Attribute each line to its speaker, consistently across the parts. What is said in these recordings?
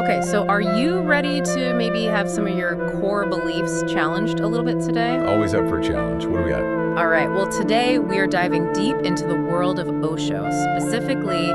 Speaker 1: Okay, so are you ready to maybe have some of your core beliefs challenged a little bit today?
Speaker 2: Always up for a challenge. What do we got?
Speaker 1: All right, well, today we are diving deep into the world of Osho, specifically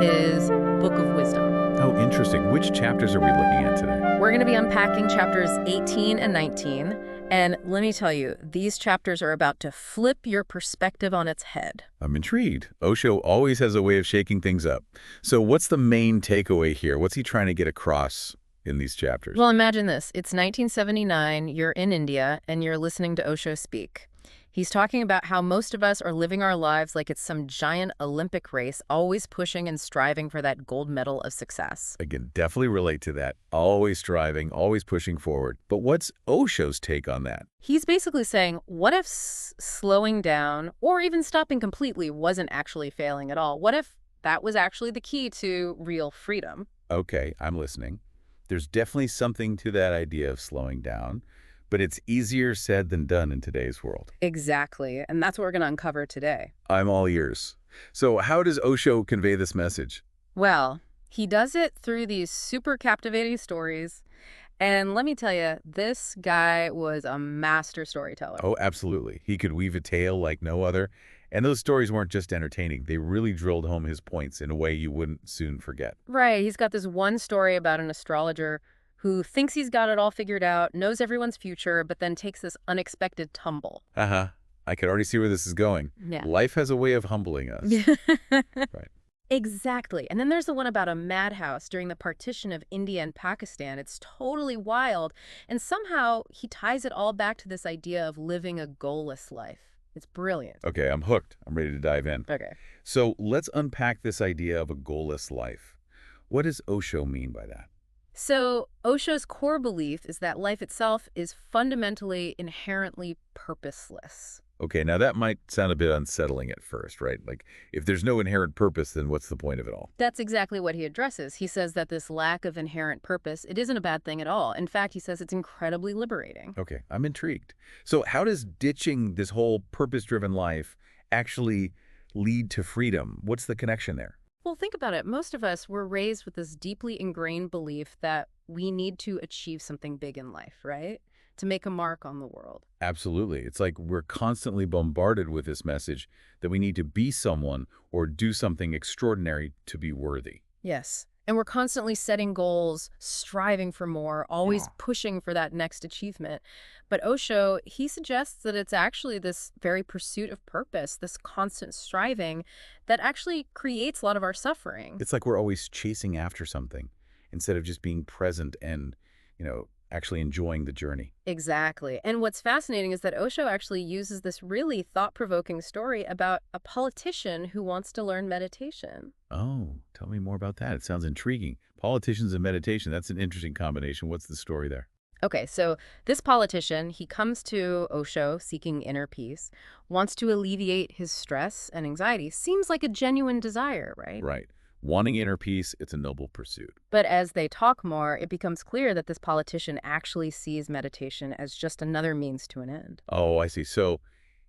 Speaker 1: his Book of Wisdom.
Speaker 2: Oh, interesting. Which chapters are we looking at today?
Speaker 1: We're going to be unpacking chapters 18 and 19, and let me tell you, these chapters are about to flip your perspective on its head.
Speaker 2: I'm intrigued. Osho always has a way of shaking things up. So what's the main takeaway here? What's he trying to get across in these chapters?
Speaker 1: Well, imagine this. It's 1979, you're in India, and you're listening to Osho speak. He's talking about how most of us are living our lives like it's some giant Olympic race, always pushing and striving for that gold medal of success.
Speaker 2: I can definitely relate to that. Always striving, always pushing forward. But what's Osho's take on that?
Speaker 1: He's basically saying, what if slowing down or even stopping completely wasn't actually failing at all? What if that was actually the key to real freedom?
Speaker 2: Okay, I'm listening. There's definitely something to that idea of slowing down, but it's easier said than done in today's world.
Speaker 1: Exactly, and that's what we're going to uncover today.
Speaker 2: I'm all ears. So how does Osho convey this message?
Speaker 1: Well, he does it through these super captivating stories. And let me tell you, this guy was a master storyteller.
Speaker 2: Oh, absolutely. He could weave a tale like no other. And those stories weren't just entertaining. They really drilled home his points in a way you wouldn't soon forget.
Speaker 1: Right, he's got this one story about an astrologer who thinks he's got it all figured out, knows everyone's future, but then takes this unexpected tumble.
Speaker 2: Uh-huh. I can already see where this is going.
Speaker 1: Yeah.
Speaker 2: Life has a way of humbling us. Right.
Speaker 1: Exactly. And then there's the one about a madhouse during the partition of India and Pakistan. It's totally wild. And somehow he ties it all back to this idea of living a goalless life. It's brilliant.
Speaker 2: Okay, I'm hooked. I'm ready to dive in.
Speaker 1: Okay.
Speaker 2: So let's unpack this idea of a goalless life. What does Osho mean by that?
Speaker 1: So Osho's core belief is that life itself is fundamentally, inherently purposeless.
Speaker 2: Okay, now that might sound a bit unsettling at first, right? Like, if there's no inherent purpose, then what's the point of it all?
Speaker 1: That's exactly what he addresses. He says that this lack of inherent purpose, it isn't a bad thing at all. In fact, he says it's incredibly liberating.
Speaker 2: Okay, I'm intrigued. So how does ditching this whole purpose-driven life actually lead to freedom? What's the connection there?
Speaker 1: Well, think about it. Most of us were raised with this deeply ingrained belief that we need to achieve something big in life, right? To make a mark on the world.
Speaker 2: Absolutely. It's like we're constantly bombarded with this message that we need to be someone or do something extraordinary to be worthy.
Speaker 1: Yes. And we're constantly setting goals, striving for more, always pushing for that next achievement. But Osho, he suggests that it's actually this very pursuit of purpose, this constant striving, that actually creates a lot of our suffering.
Speaker 2: It's like we're always chasing after something instead of just being present and, actually enjoying the journey.
Speaker 1: Exactly. And what's fascinating is that Osho actually uses this really thought-provoking story about a politician who wants to learn meditation.
Speaker 2: Oh, tell me more about that. It sounds intriguing. Politicians and meditation, that's an interesting combination. What's the story there?
Speaker 1: Okay, so this politician, he comes to Osho seeking inner peace, wants to alleviate his stress and anxiety. Seems like a genuine desire, right?
Speaker 2: Right. Wanting inner peace, it's a noble pursuit.
Speaker 1: But as they talk more, it becomes clear that this politician actually sees meditation as just another means to an end.
Speaker 2: Oh, I see. So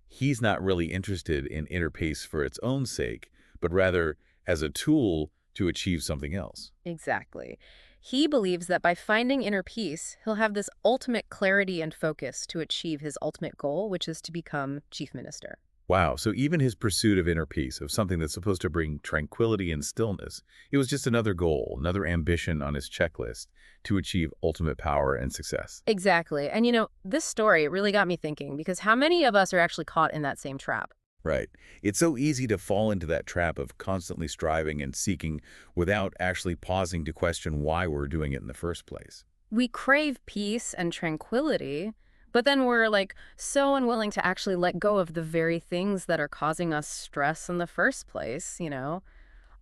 Speaker 2: he's not really interested in inner peace for its own sake, but rather as a tool to achieve something else.
Speaker 1: Exactly. He believes that by finding inner peace, he'll have this ultimate clarity and focus to achieve his ultimate goal, which is to become chief minister.
Speaker 2: Wow, so even his pursuit of inner peace, of something that's supposed to bring tranquility and stillness, it was just another goal, another ambition on his checklist to achieve ultimate power and success.
Speaker 1: Exactly. And this story really got me thinking, because how many of us are actually caught in that same trap?
Speaker 2: Right. It's so easy to fall into that trap of constantly striving and seeking without actually pausing to question why we're doing it in the first place.
Speaker 1: We crave peace and tranquility, but then we're so unwilling to actually let go of the very things that are causing us stress in the first place,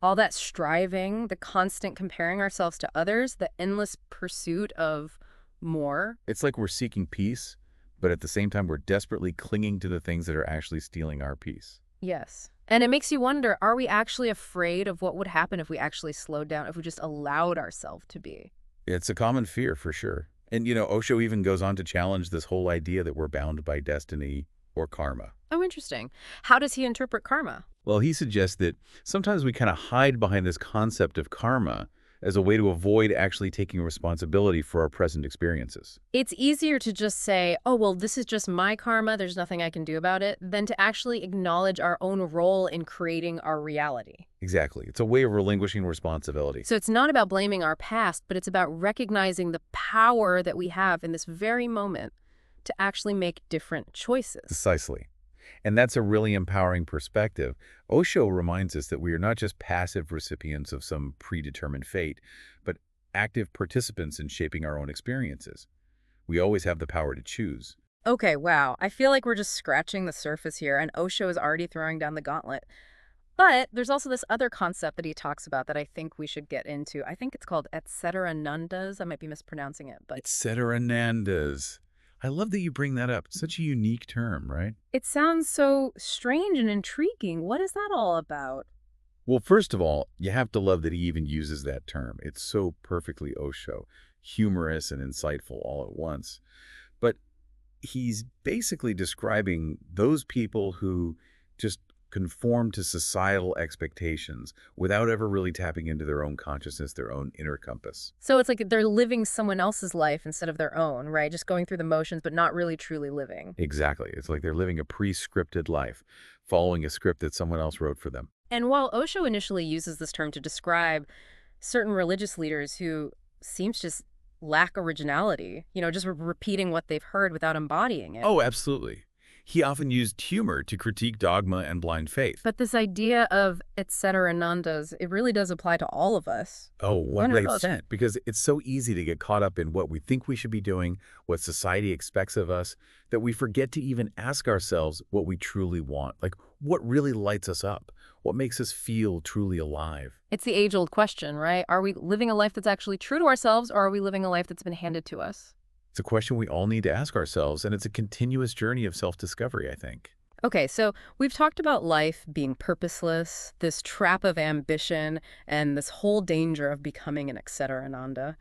Speaker 1: All that striving, the constant comparing ourselves to others, the endless pursuit of more.
Speaker 2: It's like we're seeking peace, but at the same time, we're desperately clinging to the things that are actually stealing our peace.
Speaker 1: Yes. And it makes you wonder, are we actually afraid of what would happen if we actually slowed down, if we just allowed ourselves to be?
Speaker 2: It's a common fear, for sure. And, Osho even goes on to challenge this whole idea that we're bound by destiny or karma.
Speaker 1: Oh, interesting. How does he interpret karma?
Speaker 2: Well, he suggests that sometimes we kind of hide behind this concept of karma as a way to avoid actually taking responsibility for our present experiences.
Speaker 1: It's easier to just say, oh, well, this is just my karma, there's nothing I can do about it, than to actually acknowledge our own role in creating our reality.
Speaker 2: Exactly. It's a way of relinquishing responsibility.
Speaker 1: So it's not about blaming our past, but it's about recognizing the power that we have in this very moment to actually make different choices.
Speaker 2: Precisely. And that's a really empowering perspective. Osho reminds us that we are not just passive recipients of some predetermined fate, but active participants in shaping our own experiences. We always have the power to choose.
Speaker 1: Okay, wow. I feel like we're just scratching the surface here, and Osho is already throwing down the gauntlet. But there's also this other concept that he talks about that I think we should get into. I think it's called et cetera nandas. I might be mispronouncing it, but
Speaker 2: Etc. Nandas. I love that you bring that up. It's such a unique term, right?
Speaker 1: it sounds so strange and intriguing. What is that all about?
Speaker 2: Well, first of all, you have to love that he even uses that term. It's so perfectly Osho, humorous and insightful all at once. But he's basically describing those people who just conform to societal expectations without ever really tapping into their own consciousness, their own inner compass.
Speaker 1: So it's like they're living someone else's life instead of their own, right? Just going through the motions, but not really truly living.
Speaker 2: Exactly. It's like they're living a pre-scripted life, following a script that someone else wrote for them.
Speaker 1: And while Osho initially uses this term to describe certain religious leaders who seems just lack originality, just repeating what they've heard without embodying it.
Speaker 2: Oh, absolutely. He often used humor to critique dogma and blind faith.
Speaker 1: But this idea of et cetera nandas, it really does apply to all of us.
Speaker 2: Oh,
Speaker 1: 100%.
Speaker 2: 100%. Because it's so easy to get caught up in what we think we should be doing, what society expects of us, that we forget to even ask ourselves what we truly want. Like, what really lights us up? What makes us feel truly alive?
Speaker 1: It's the age-old question, right? Are we living a life that's actually true to ourselves, or are we living a life that's been handed to us?
Speaker 2: It's a question we all need to ask ourselves, and it's a continuous journey of self-discovery, I think.
Speaker 1: Okay, so we've talked about life being purposeless, this trap of ambition, and this whole danger of becoming an et cetera nanda.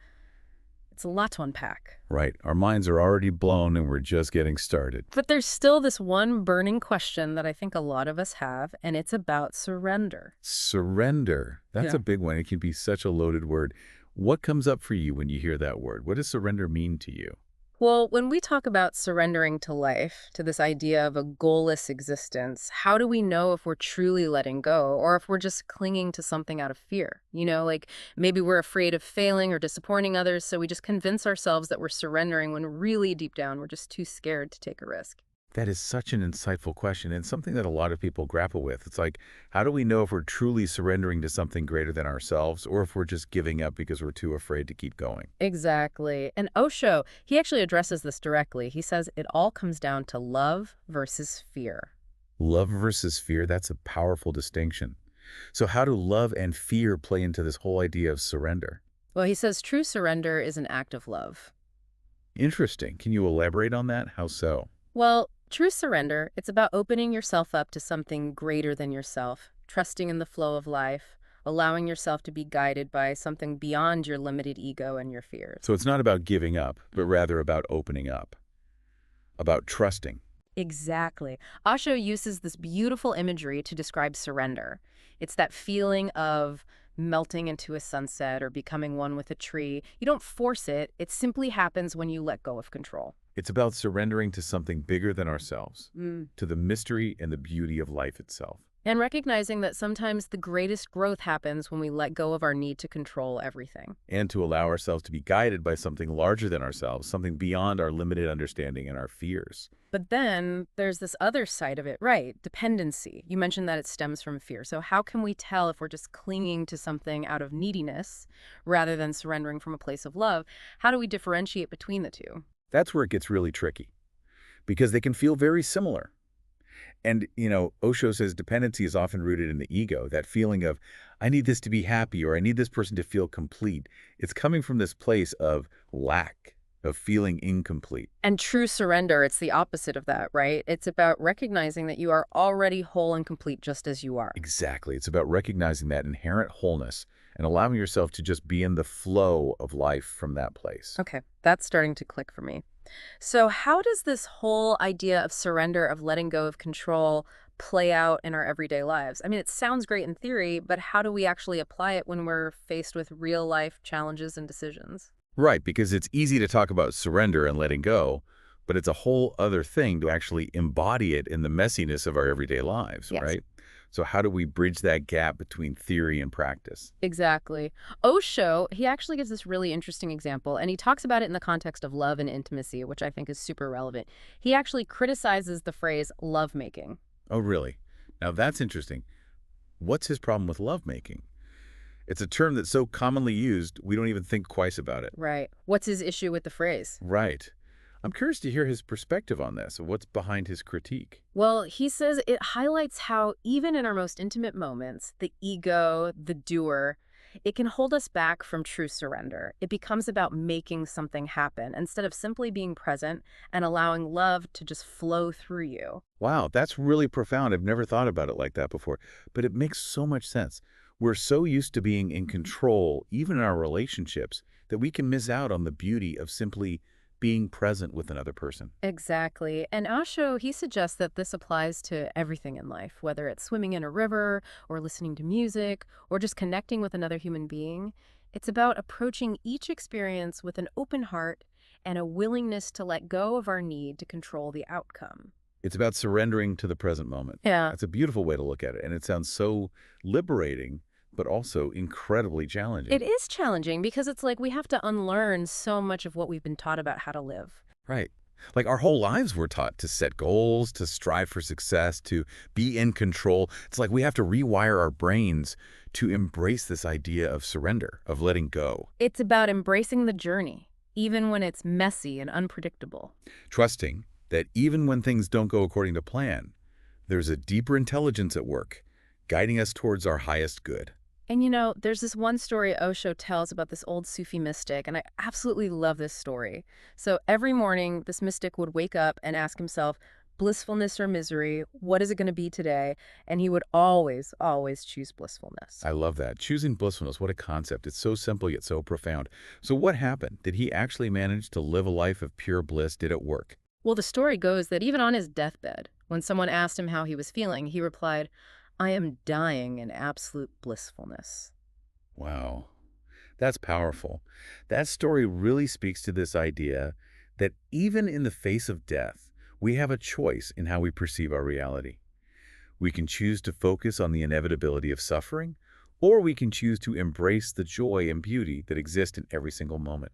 Speaker 1: It's a lot to unpack.
Speaker 2: Right. Our minds are already blown, and we're just getting started.
Speaker 1: But there's still this one burning question that I think a lot of us have, and it's about surrender.
Speaker 2: Surrender. That's
Speaker 1: Yeah.
Speaker 2: a big one. It can be such a loaded word. What comes up for you when you hear that word? What does surrender mean to you?
Speaker 1: Well, when we talk about surrendering to life, to this idea of a goalless existence, how do we know if we're truly letting go or if we're just clinging to something out of fear? Like maybe we're afraid of failing or disappointing others, so we just convince ourselves that we're surrendering when really deep down we're just too scared to take a risk.
Speaker 2: That is such an insightful question and something that a lot of people grapple with. It's like, how do we know if we're truly surrendering to something greater than ourselves or if we're just giving up because we're too afraid to keep going?
Speaker 1: Exactly. And Osho, he actually addresses this directly. He says it all comes down to love versus fear.
Speaker 2: Love versus fear, that's a powerful distinction. So how do love and fear play into this whole idea of surrender?
Speaker 1: Well, he says true surrender is an act of love.
Speaker 2: Interesting. Can you elaborate on that? How so?
Speaker 1: Well, true surrender, it's about opening yourself up to something greater than yourself, trusting in the flow of life, allowing yourself to be guided by something beyond your limited ego and your fears.
Speaker 2: So it's not about giving up, but rather about opening up, about trusting.
Speaker 1: Exactly. Osho uses this beautiful imagery to describe surrender. It's that feeling of melting into a sunset or becoming one with a tree. You don't force it. It simply happens when you let go of control.
Speaker 2: It's about surrendering to something bigger than ourselves, to the mystery and the beauty of life itself.
Speaker 1: And recognizing that sometimes the greatest growth happens when we let go of our need to control everything.
Speaker 2: And to allow ourselves to be guided by something larger than ourselves, something beyond our limited understanding and our fears.
Speaker 1: But then there's this other side of it, right? Dependency. You mentioned that it stems from fear. So how can we tell if we're just clinging to something out of neediness rather than surrendering from a place of love? How do we differentiate between the two?
Speaker 2: That's where it gets really tricky, because they can feel very similar. And, Osho says dependency is often rooted in the ego, that feeling of, I need this to be happy, or I need this person to feel complete. It's coming from this place of lack, of feeling incomplete.
Speaker 1: And true surrender, it's the opposite of that, right? It's about recognizing that you are already whole and complete just as you are.
Speaker 2: Exactly. It's about recognizing that inherent wholeness and allowing yourself to just be in the flow of life from that place.
Speaker 1: Okay, that's starting to click for me. So how does this whole idea of surrender, of letting go of control, play out in our everyday lives? I mean, it sounds great in theory, but how do we actually apply it when we're faced with real life challenges and decisions?
Speaker 2: Right, because it's easy to talk about surrender and letting go, but it's a whole other thing to actually embody it in the messiness of our everyday lives,
Speaker 1: Yes.
Speaker 2: right? So how do we bridge that gap between theory and practice?
Speaker 1: Exactly. Osho, he actually gives this really interesting example, and he talks about it in the context of love and intimacy, which I think is super relevant. He actually criticizes the phrase lovemaking.
Speaker 2: Oh, really? Now that's interesting. What's his problem with lovemaking? It's a term that's so commonly used, we don't even think twice about it.
Speaker 1: Right. What's his issue with the phrase?
Speaker 2: Right. I'm curious to hear his perspective on this. What's behind his critique?
Speaker 1: Well, he says it highlights how even in our most intimate moments, the ego, the doer, it can hold us back from true surrender. It becomes about making something happen instead of simply being present and allowing love to just flow through you.
Speaker 2: Wow, that's really profound. I've never thought about it like that before, but it makes so much sense. We're so used to being in control, even in our relationships, that we can miss out on the beauty of simply being present with another person.
Speaker 1: Exactly. And Osho, he suggests that this applies to everything in life, whether it's swimming in a river or listening to music or just connecting with another human being. It's about approaching each experience with an open heart and a willingness to let go of our need to control the outcome.
Speaker 2: It's about surrendering to the present moment.
Speaker 1: Yeah.
Speaker 2: That's a beautiful way to look at it, and it sounds so liberating, but also incredibly
Speaker 1: It
Speaker 2: challenging.
Speaker 1: is challenging because it's like we have to unlearn so much of what we've been taught about how to live.
Speaker 2: Right. Like our whole lives we're taught to set goals, to strive for success, to be in control. It's like we have to rewire our brains to embrace this idea of surrender, of letting go,
Speaker 1: It's about embracing the journey, even when it's messy and unpredictable.
Speaker 2: trusting that even when things don't go according to plan, there's a deeper intelligence at work, guiding us towards our highest good.
Speaker 1: And there's this one story Osho tells about this old Sufi mystic, and I absolutely love this story. So every morning, this mystic would wake up and ask himself, blissfulness or misery, what is it going to be today? And he would always, always choose blissfulness.
Speaker 2: I love that. Choosing blissfulness, what a concept. It's so simple yet so profound. So what happened? Did he actually manage to live a life of pure bliss? Did it work?
Speaker 1: Well, the story goes that even on his deathbed, when someone asked him how he was feeling, he replied, I am dying in absolute blissfulness.
Speaker 2: Wow. That's powerful. That story really speaks to this idea that even in the face of death, we have a choice in how we perceive our reality. We can choose to focus on the inevitability of suffering, or we can choose to embrace the joy and beauty that exist in every single moment.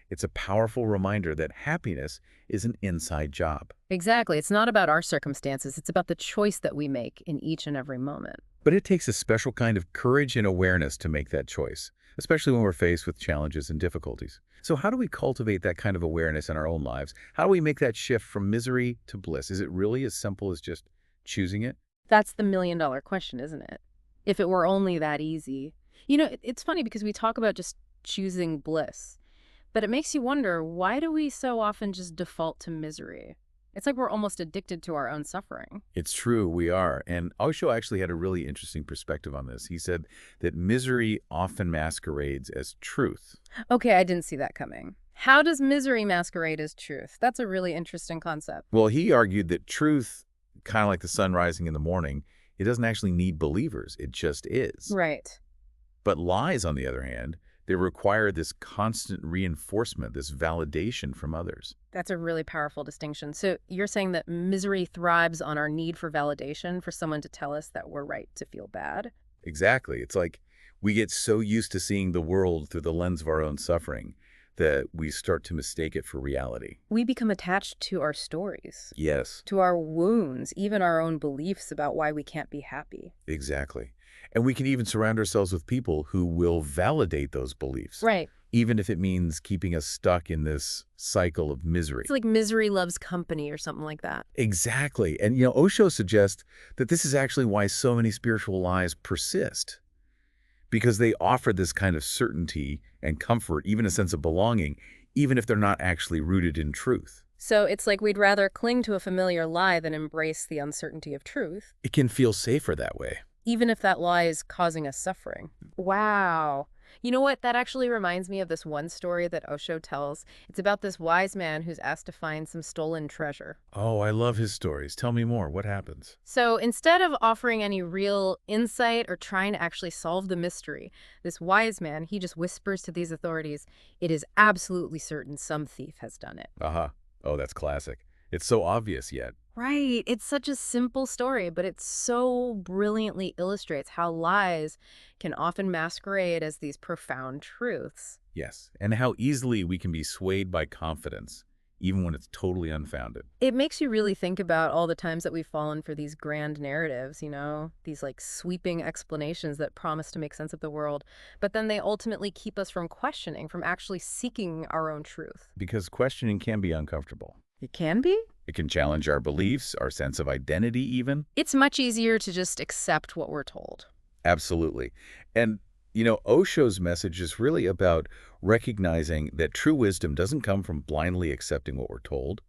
Speaker 2: It's a powerful reminder that happiness is an inside job.
Speaker 1: Exactly. It's not about our circumstances. It's about the choice that we make in each and every moment.
Speaker 2: But it takes a special kind of courage and awareness to make that choice, especially when we're faced with challenges and difficulties. So how do we cultivate that kind of awareness in our own lives? How do we make that shift from misery to bliss? Is it really as simple as just choosing it?
Speaker 1: That's the million-dollar question, isn't it? If it were only that easy. It's funny because we talk about just choosing bliss, but it makes you wonder, why do we so often just default to misery? It's like we're almost addicted to our own suffering.
Speaker 2: It's true, we are. And Osho actually had a really interesting perspective on this. He said that misery often masquerades as truth.
Speaker 1: Okay, I didn't see that coming. How does misery masquerade as truth? That's a really interesting concept.
Speaker 2: Well, he argued that truth, kind of like the sun rising in the morning, it doesn't actually need believers. It just is.
Speaker 1: Right.
Speaker 2: But lies, on the other hand, they require this constant reinforcement, this validation from others.
Speaker 1: That's a really powerful distinction. So you're saying that misery thrives on our need for validation, for someone to tell us that we're right to feel bad?
Speaker 2: Exactly. It's like we get so used to seeing the world through the lens of our own suffering that we start to mistake it for reality.
Speaker 1: We become attached to our stories,
Speaker 2: Yes,
Speaker 1: to our wounds, even our own beliefs about why we can't be happy.
Speaker 2: exactly. And we can even surround ourselves with people who will validate those beliefs,
Speaker 1: Right.
Speaker 2: even if it means keeping us stuck in this cycle of misery.
Speaker 1: It's like misery loves company or something like that.
Speaker 2: Exactly. And, Osho suggests that this is actually why so many spiritual lies persist, because they offer this kind of certainty and comfort, even a sense of belonging, even if they're not actually rooted in truth.
Speaker 1: So it's like we'd rather cling to a familiar lie than embrace the uncertainty of truth,
Speaker 2: It can feel safer that way.
Speaker 1: even if that lie is causing us suffering. Wow. You know what? That actually reminds me of this one story that Osho tells. It's about this wise man who's asked to find some stolen treasure.
Speaker 2: Oh, I love his stories. Tell me more. What happens?
Speaker 1: So instead of offering any real insight or trying to actually solve the mystery, this wise man, he just whispers to these authorities, it is absolutely certain some thief has done it.
Speaker 2: Aha. Oh, that's classic. It's so obvious yet.
Speaker 1: Right. It's such a simple story, but it so brilliantly illustrates how lies can often masquerade as these profound truths.
Speaker 2: Yes. And how easily we can be swayed by confidence, even when it's totally unfounded.
Speaker 1: It makes you really think about all the times that we've fallen for these grand narratives, these like sweeping explanations that promise to make sense of the world, but then they ultimately keep us from questioning, from actually seeking our own truth.
Speaker 2: Because questioning can be uncomfortable.
Speaker 1: It can be.
Speaker 2: It can challenge our beliefs, our sense of identity even.
Speaker 1: It's much easier to just accept what we're told.
Speaker 2: Absolutely. And, Osho's message is really about recognizing that true wisdom doesn't come from blindly accepting what we're told,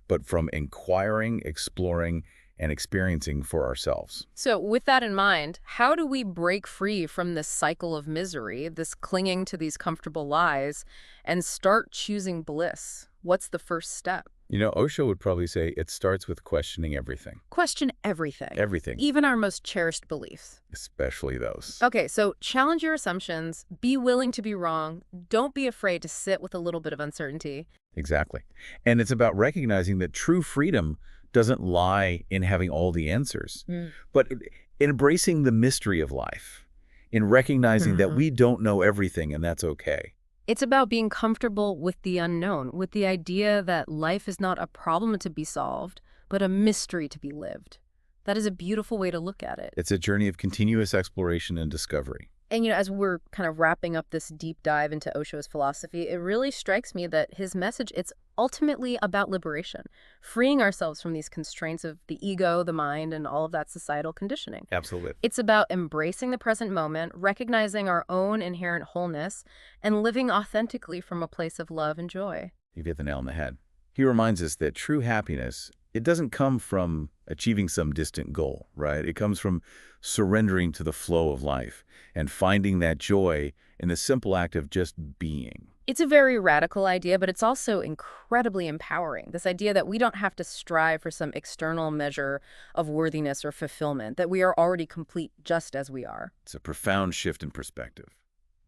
Speaker 2: but from inquiring, exploring, and experiencing for ourselves.
Speaker 1: So, with that in mind, how do we break free from this cycle of misery, this clinging to these comfortable lies, and start choosing bliss? What's the first step?
Speaker 2: Osho would probably say it starts with questioning everything.
Speaker 1: Question everything,
Speaker 2: Everything,
Speaker 1: even our most cherished beliefs.
Speaker 2: especially those.
Speaker 1: Okay, so challenge your assumptions, be willing to be wrong, don't be afraid to sit with a little bit of uncertainty.
Speaker 2: Exactly. And it's about recognizing that true freedom doesn't lie in having all the answers, but in embracing the mystery of life, in recognizing that we don't know everything and that's okay.
Speaker 1: It's about being comfortable with the unknown, with the idea that life is not a problem to be solved, but a mystery to be lived. That is a beautiful way to look at it.
Speaker 2: It's a journey of continuous exploration and discovery.
Speaker 1: And, as we're kind of wrapping up this deep dive into Osho's philosophy, it really strikes me that his message, it's ultimately about liberation, freeing ourselves from these constraints of the ego, the mind, and all of that societal conditioning.
Speaker 2: Absolutely.
Speaker 1: It's about embracing the present moment, recognizing our own inherent wholeness, and living authentically from a place of love and joy.
Speaker 2: You've hit the nail on the head. He reminds us that true happiness, it doesn't come from achieving some distant goal, right? It comes from surrendering to the flow of life and finding that joy in the simple act of just being.
Speaker 1: It's a very radical idea, but it's also incredibly empowering. This idea that we don't have to strive for some external measure of worthiness or fulfillment, that we are already complete just as we are.
Speaker 2: It's a profound shift in perspective.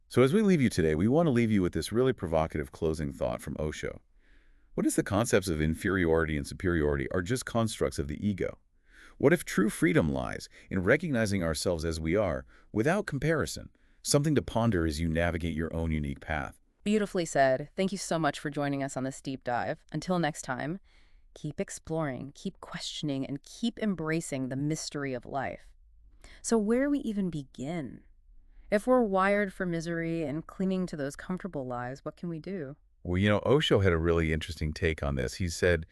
Speaker 2: So as we leave you today, we want to leave you with this really provocative closing thought from Osho. What if the concepts of inferiority and superiority are just constructs of the ego? What if true freedom lies in recognizing ourselves as we are, without comparison, something to ponder as you navigate your own unique path?
Speaker 1: Beautifully said. Thank you so much for joining us on this deep dive. Until next time, keep exploring, keep questioning, and keep embracing the mystery of life. So where do we even begin? If we're wired for misery and clinging to those comfortable lies, what can we do?
Speaker 2: Well, Osho had a really interesting take on this. He said,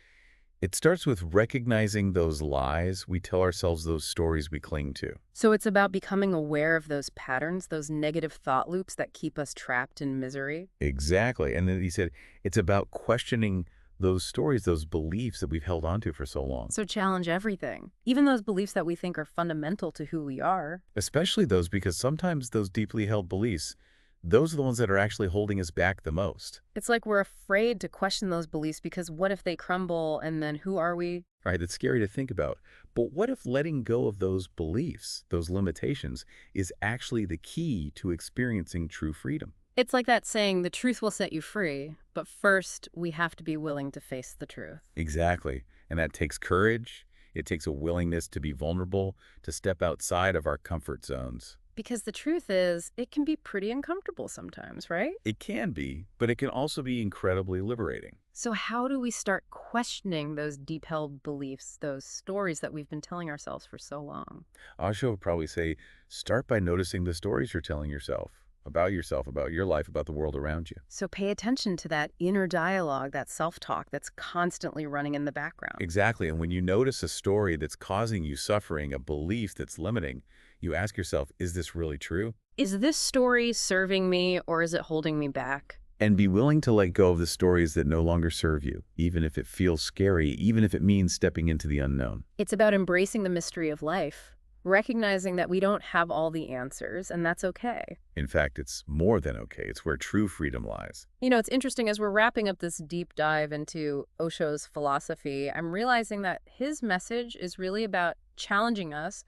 Speaker 2: it starts with recognizing those lies we tell ourselves, those stories we cling to.
Speaker 1: So it's about becoming aware of those patterns, those negative thought loops that keep us trapped in misery.
Speaker 2: Exactly. And then he said, it's about questioning those stories, those beliefs that we've held onto for so long.
Speaker 1: So challenge everything, even those beliefs that we think are fundamental to who we are.
Speaker 2: Especially those, because sometimes those deeply held beliefs, those are the ones that are actually holding us back the most.
Speaker 1: It's like we're afraid to question those beliefs because what if they crumble and then who are we?
Speaker 2: Right? It's scary to think about. But what if letting go of those beliefs, those limitations, is actually the key to experiencing true freedom?
Speaker 1: It's like that saying, the truth will set you free, but first we have to be willing to face the truth.
Speaker 2: Exactly. And that takes courage. It takes a willingness to be vulnerable, to step outside of our comfort zones.
Speaker 1: Because the truth is, it can be pretty uncomfortable sometimes, right?
Speaker 2: It can be, but it can also be incredibly liberating.
Speaker 1: So how do we start questioning those deep-held beliefs, those stories that we've been telling ourselves for so long?
Speaker 2: Osho would probably say, start by noticing the stories you're telling yourself, about your life, about the world around you.
Speaker 1: So pay attention to that inner dialogue, that self-talk that's constantly running in the background.
Speaker 2: Exactly. And when you notice a story that's causing you suffering, a belief that's limiting, you ask yourself, is this really true?
Speaker 1: Is this story serving me or is it holding me back?
Speaker 2: And be willing to let go of the stories that no longer serve you, even if it feels scary, even if it means stepping into the unknown.
Speaker 1: It's about embracing the mystery of life, recognizing that we don't have all the answers, and that's okay.
Speaker 2: In fact, it's more than okay. It's where true freedom lies.
Speaker 1: It's interesting as we're wrapping up this deep dive into Osho's philosophy, I'm realizing that his message is really about challenging us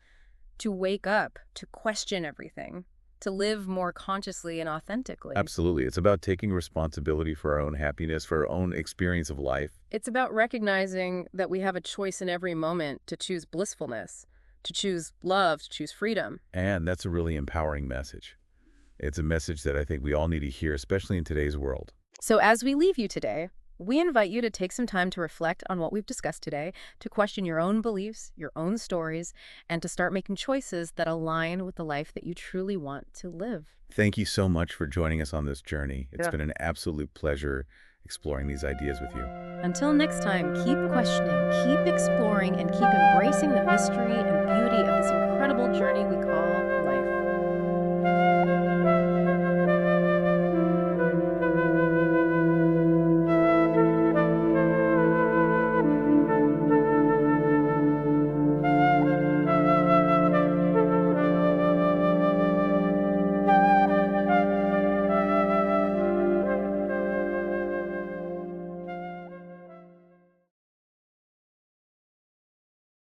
Speaker 1: to wake up, to question everything, to live more consciously and authentically.
Speaker 2: Absolutely. It's about taking responsibility for our own happiness, for our own experience of life.
Speaker 1: It's about recognizing that we have a choice in every moment to choose blissfulness, to choose love, to choose freedom.
Speaker 2: And that's a really empowering message. It's a message that I think we all need to hear, especially in today's world.
Speaker 1: So as we leave you today, we invite you to take some time to reflect on what we've discussed today, to question your own beliefs, your own stories, and to start making choices that align with the life that you truly want to live.
Speaker 2: Thank you so much for joining us on this journey. It's
Speaker 1: Yeah.
Speaker 2: been an absolute pleasure exploring these ideas with you.
Speaker 1: Until next time, keep questioning, keep exploring, and keep embracing the mystery and beauty of this incredible journey we call